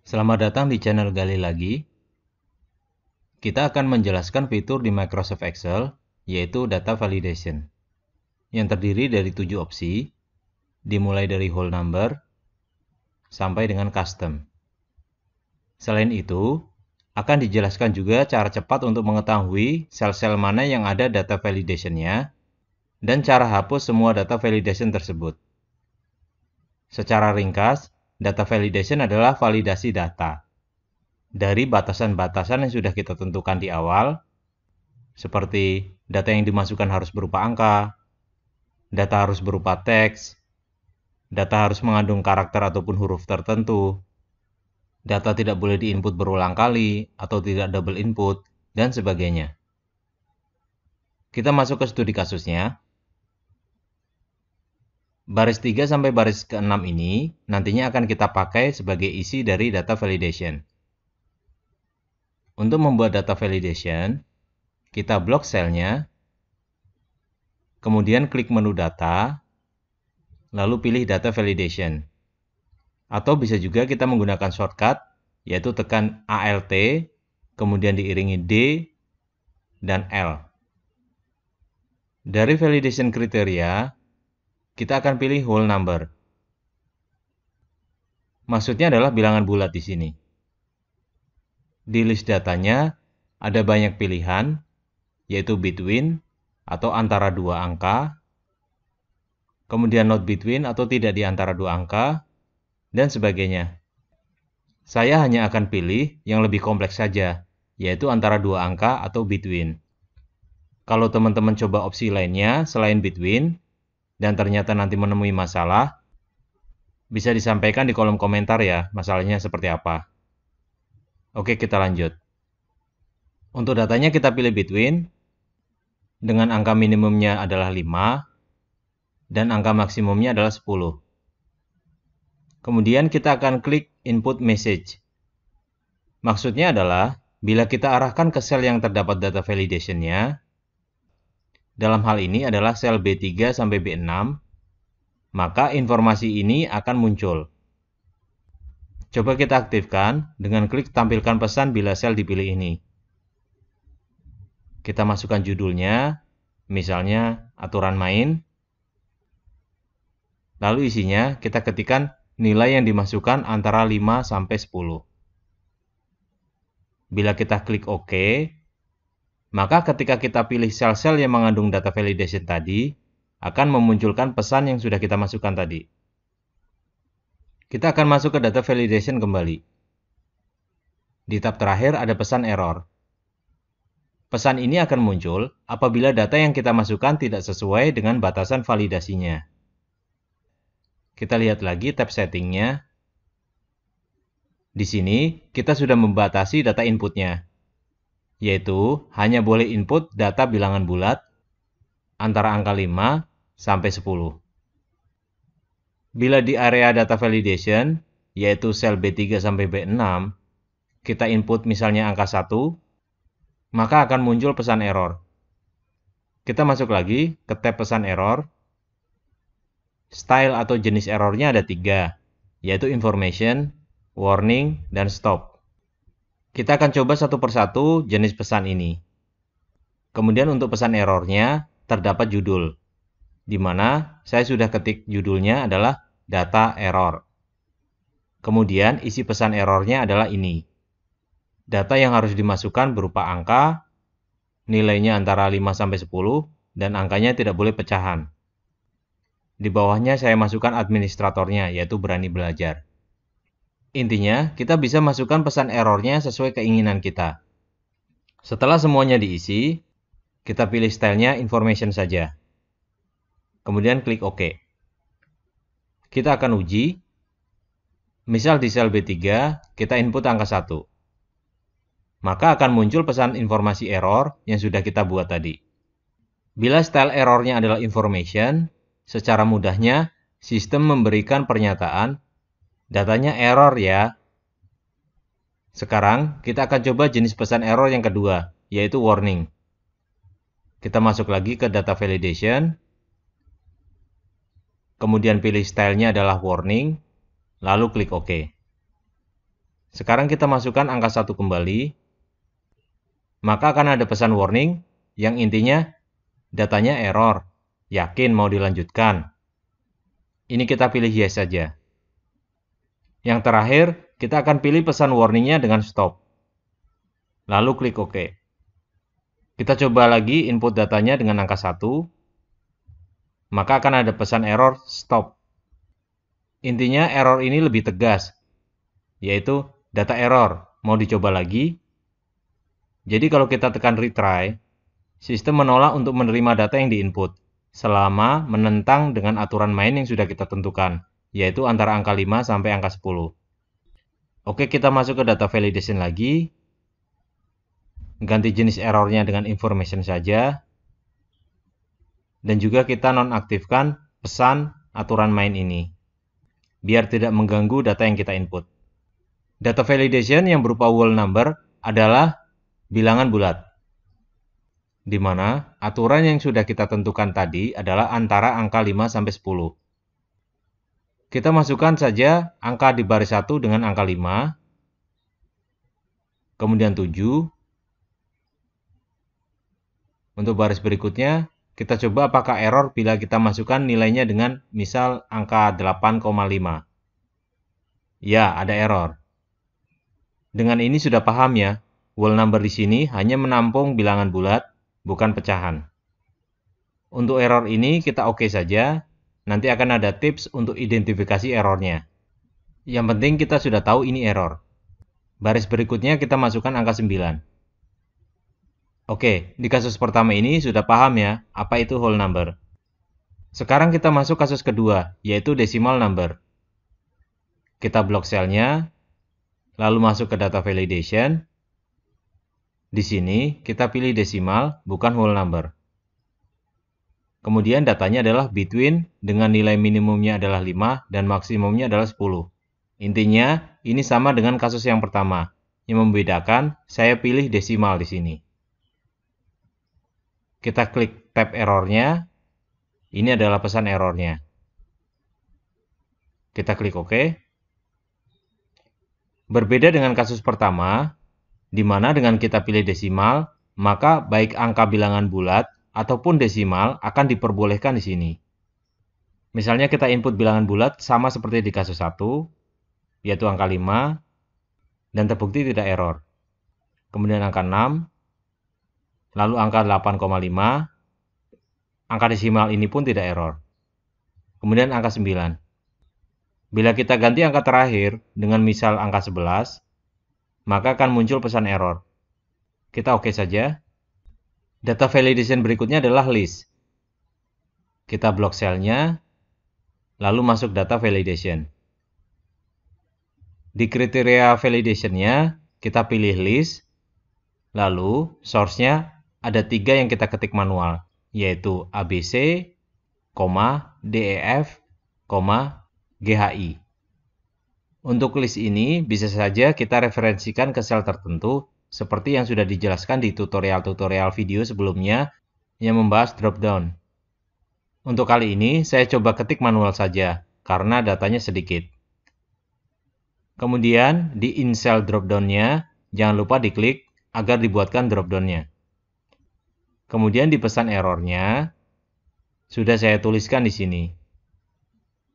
Selamat datang di channel Gali Lagi. Kita akan menjelaskan fitur di Microsoft Excel, yaitu Data Validation, yang terdiri dari 7 opsi, dimulai dari whole number, sampai dengan custom. Selain itu, akan dijelaskan juga cara cepat untuk mengetahui sel-sel mana yang ada data validation-nya, dan cara hapus semua data validation tersebut. Secara ringkas, data validation adalah validasi data dari batasan-batasan yang sudah kita tentukan di awal, seperti data yang dimasukkan harus berupa angka, data harus berupa teks, data harus mengandung karakter ataupun huruf tertentu, data tidak boleh diinput berulang kali atau tidak double input, dan sebagainya. Kita masuk ke studi kasusnya. Baris 3 sampai baris ke-6 ini nantinya akan kita pakai sebagai isi dari data validation. Untuk membuat data validation, kita blok selnya, kemudian klik menu data, lalu pilih data validation. Atau bisa juga kita menggunakan shortcut, yaitu tekan Alt, kemudian diiringi D dan L. Dari validation kriteria, kita akan pilih whole number. Maksudnya adalah bilangan bulat di sini. Di list datanya, ada banyak pilihan, yaitu between atau antara dua angka, kemudian not between atau tidak di antara dua angka, dan sebagainya. Saya hanya akan pilih yang lebih kompleks saja, yaitu antara dua angka atau between. Kalau teman-teman coba opsi lainnya selain between, dan ternyata nanti menemui masalah, bisa disampaikan di kolom komentar ya, masalahnya seperti apa. Oke, kita lanjut. Untuk datanya kita pilih between, dengan angka minimumnya adalah 5, dan angka maksimumnya adalah 10. Kemudian kita akan klik input message. Maksudnya adalah, bila kita arahkan ke sel yang terdapat data validation-nya, dalam hal ini adalah sel B3 sampai B6, maka informasi ini akan muncul. Coba kita aktifkan dengan klik tampilkan pesan bila sel dipilih ini. Kita masukkan judulnya, misalnya aturan main. Lalu isinya kita ketikkan nilai yang dimasukkan antara 5 sampai 10. Bila kita klik OK, maka ketika kita pilih sel-sel yang mengandung data validation tadi, akan memunculkan pesan yang sudah kita masukkan tadi. Kita akan masuk ke data validation kembali. Di tab terakhir ada pesan error. Pesan ini akan muncul apabila data yang kita masukkan tidak sesuai dengan batasan validasinya. Kita lihat lagi tab settingnya. Di sini kita sudah membatasi data inputnya, yaitu hanya boleh input data bilangan bulat antara angka 5 sampai 10. Bila di area data validation, yaitu sel B3 sampai B6, kita input misalnya angka 1, maka akan muncul pesan error. Kita masuk lagi ke tab pesan error. Style atau jenis errornya ada 3, yaitu information, warning, dan stop. Kita akan coba satu persatu jenis pesan ini. Kemudian untuk pesan errornya, terdapat judul, di mana saya sudah ketik judulnya adalah data error. Kemudian isi pesan errornya adalah ini. Data yang harus dimasukkan berupa angka, nilainya antara 5 sampai 10, dan angkanya tidak boleh pecahan. Di bawahnya saya masukkan administratornya, yaitu berani belajar. Intinya, kita bisa masukkan pesan errornya sesuai keinginan kita. Setelah semuanya diisi, kita pilih stylenya information saja. Kemudian klik OK. Kita akan uji. Misal di sel B3, kita input angka 1. Maka akan muncul pesan informasi error yang sudah kita buat tadi. Bila style errornya adalah information, secara mudahnya sistem memberikan pernyataan, datanya error ya. Sekarang kita akan coba jenis pesan error yang kedua, yaitu warning. Kita masuk lagi ke data validation, kemudian pilih stylenya adalah warning, lalu klik OK. Sekarang kita masukkan angka 1 kembali. Maka akan ada pesan warning yang intinya datanya error. Yakin mau dilanjutkan? Ini kita pilih yes saja. Yang terakhir, kita akan pilih pesan warningnya dengan stop. Lalu klik OK. Kita coba lagi input datanya dengan angka 1. Maka akan ada pesan error stop. Intinya error ini lebih tegas, yaitu data error. Mau dicoba lagi? Jadi kalau kita tekan retry, sistem menolak untuk menerima data yang diinput, selama menentang dengan aturan main yang sudah kita tentukan, yaitu antara angka 5 sampai angka 10. Oke, kita masuk ke data validation lagi. Ganti jenis errornya dengan information saja. Dan juga kita nonaktifkan pesan aturan main ini, biar tidak mengganggu data yang kita input. Data validation yang berupa whole number adalah bilangan bulat, di mana aturan yang sudah kita tentukan tadi adalah antara angka 5 sampai 10. Kita masukkan saja angka di baris 1 dengan angka 5, kemudian 7. Untuk baris berikutnya, kita coba apakah error bila kita masukkan nilainya dengan misal angka 8,5. Ya, ada error. Dengan ini sudah paham ya, whole number di sini hanya menampung bilangan bulat, bukan pecahan. Untuk error ini kita oke saja, nanti akan ada tips untuk identifikasi errornya. Yang penting kita sudah tahu ini error. Baris berikutnya kita masukkan angka 9. Oke, di kasus pertama ini sudah paham ya, apa itu whole number. Sekarang kita masuk kasus kedua, yaitu decimal number. Kita blok selnya, lalu masuk ke data validation. Di sini kita pilih decimal, bukan whole number. Kemudian datanya adalah between dengan nilai minimumnya adalah 5 dan maksimumnya adalah 10. Intinya, ini sama dengan kasus yang pertama. Yang membedakan, saya pilih desimal di sini. Kita klik tab errornya. Ini adalah pesan errornya. Kita klik OK. Berbeda dengan kasus pertama, di mana dengan kita pilih desimal, maka baik angka bilangan bulat ataupun desimal akan diperbolehkan di sini. Misalnya kita input bilangan bulat sama seperti di kasus 1, yaitu angka 5, dan terbukti tidak error. Kemudian angka 6, lalu angka 8,5, angka desimal ini pun tidak error. Kemudian angka 9. Bila kita ganti angka terakhir dengan misal angka 11, maka akan muncul pesan error. Kita oke saja. Data validation berikutnya adalah list. Kita blok selnya, lalu masuk data validation. Di kriteria validation-nya, kita pilih list, lalu source-nya ada 3 yang kita ketik manual, yaitu ABC, DEF, GHI. Untuk list ini bisa saja kita referensikan ke sel tertentu seperti yang sudah dijelaskan di tutorial-tutorial video sebelumnya yang membahas dropdown. Untuk kali ini saya coba ketik manual saja karena datanya sedikit. Kemudian di in cell dropdown-nya jangan lupa diklik agar dibuatkan dropdown-nya. Kemudian di pesan errornya sudah saya tuliskan di sini.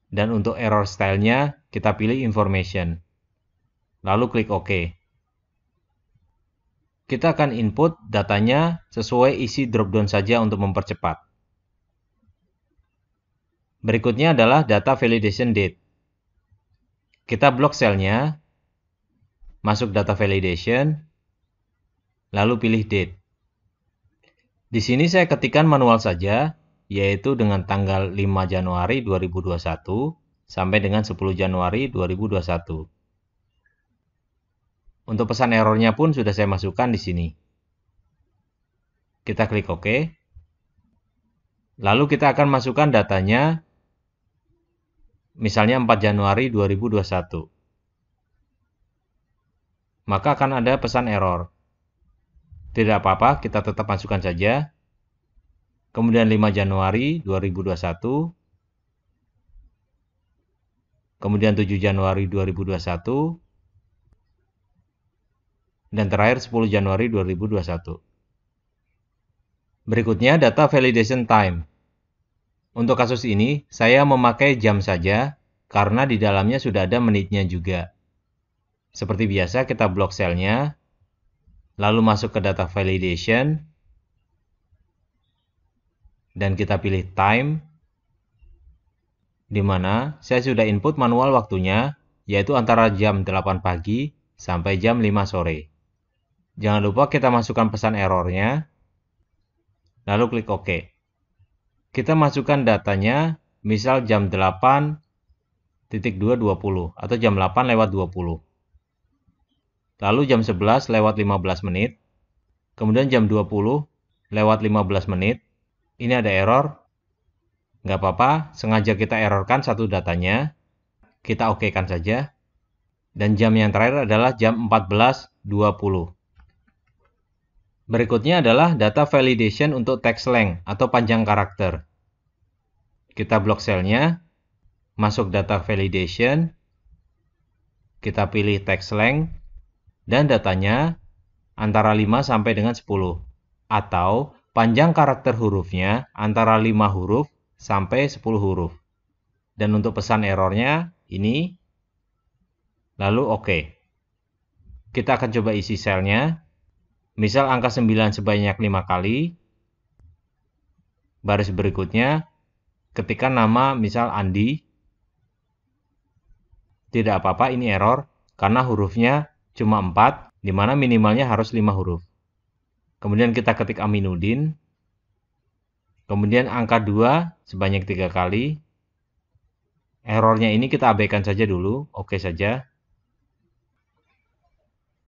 Dan untuk error style-nya, kita pilih information. Lalu klik OK. Kita akan input datanya sesuai isi dropdown saja untuk mempercepat. Berikutnya adalah data validation date. Kita blok selnya, masuk data validation, lalu pilih date. Di sini saya ketikkan manual saja, yaitu dengan tanggal 5 Januari 2021 sampai dengan 10 Januari 2021. Untuk pesan errornya pun sudah saya masukkan di sini. Kita klik OK. Lalu kita akan masukkan datanya, misalnya 4 Januari 2021. Maka akan ada pesan error. Tidak apa-apa, kita tetap masukkan saja. Kemudian 5 Januari 2021, kemudian 7 Januari 2021, dan terakhir 10 Januari 2021. Berikutnya data validation time. Untuk kasus ini, saya memakai jam saja karena di dalamnya sudah ada menitnya juga. Seperti biasa, kita blok selnya, lalu masuk ke data validation, dan kita pilih time, di mana saya sudah input manual waktunya, yaitu antara jam 8 pagi sampai jam 5 sore. Jangan lupa kita masukkan pesan errornya, lalu klik OK. Kita masukkan datanya, misal jam 8.2.20 atau jam 8:20. Lalu jam 11:15 menit, kemudian jam 20:15 menit. Ini ada error. Nggak apa-apa, sengaja kita errorkan satu datanya. Kita OK-kan saja. Dan jam yang terakhir adalah jam 14:20. Berikutnya adalah data validation untuk text length atau panjang karakter. Kita blok selnya, masuk data validation, kita pilih text length, dan datanya antara 5 sampai dengan 10. Atau panjang karakter hurufnya antara 5 huruf sampai 10 huruf. Dan untuk pesan errornya ini, lalu OK. Kita akan coba isi selnya. Misal angka 9 sebanyak 5 kali. Baris berikutnya, ketikkan nama misal Andi. Tidak apa-apa, ini error karena hurufnya cuma 4, di mana minimalnya harus 5 huruf. Kemudian kita ketik Aminuddin. Kemudian angka 2 sebanyak 3 kali. Errornya ini kita abaikan saja dulu, OK saja.